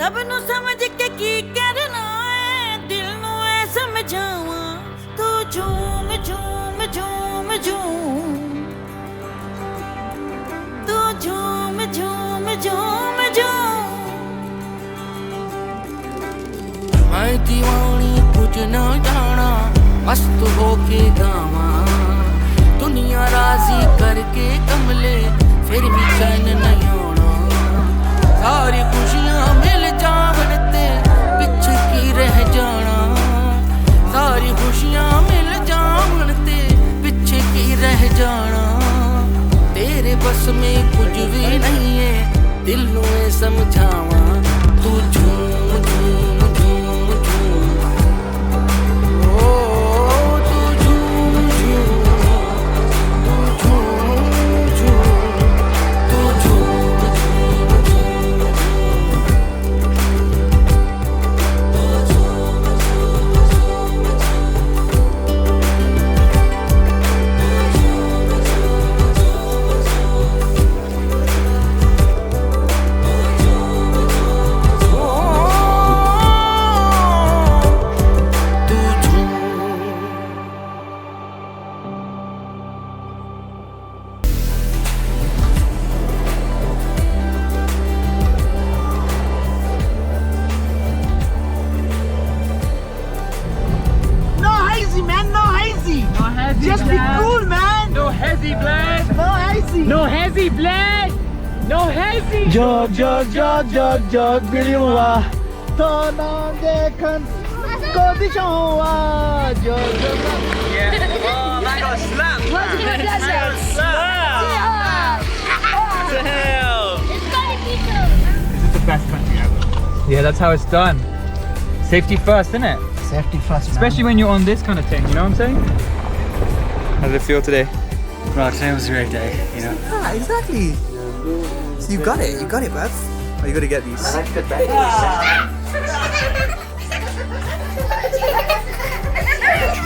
सब नु समझ के की करना है दिल नु ऐ समझावा तू झूम झूम झूम झूम तू झूम झूम झूम झूम मैं दीवानी कुछ ना जाना मस्त होके गावा दुनिया राजी करके कमले फिर भी चैन नहीं होना सारी खुशियां मिल जावन ते पीछे की रह जाना सारी खुशियां मिल जावन ते पीछे की रह जाना तेरे बस में कुछ भी नहीं है दिल नू समझावा तू झूम झूम झूम झूम ओ तू झूम झूम तू झूम झूम तू झूम Just be cool, man. No hazy, blood. No hazy. No hazy, blood. No hazy. Jog, jog, jog, jog, jog, biliwa. Tonan dekhan, kodishwa. Jog, jog. Yeah. Oh, that got slapped. Welcome to the desert. Slapped. What the hell? It's Balti. This is the best country ever. Yeah, that's how it's done. Safety first, isn't it? Safety first, man. Especially when you're on this kind of thing, you know what I'm saying? How did it feel today? Well, today was a great day, you know. Yeah, exactly. So you got it, bruv. Oh, you gotta get these. I like the bag.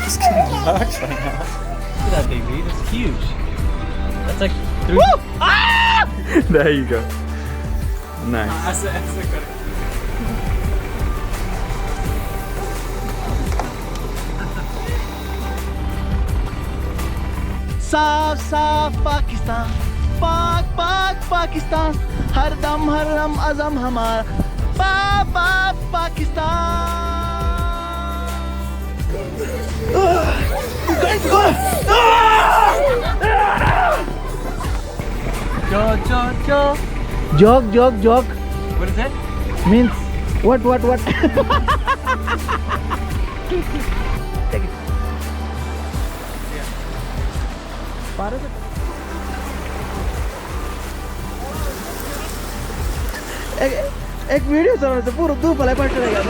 Just kidding. Look at that baby, it's huge. That's like 3. Woo! Ah! There you go. Nice. That's a good. साफ साफ पाकिस्तान पाक पाक पाकिस्तान हर दम अज़म हमारा पाक पाक Pakistan jog What is it? means what take it एक video चलाने से पूरा धूप वाला पलट रहेगा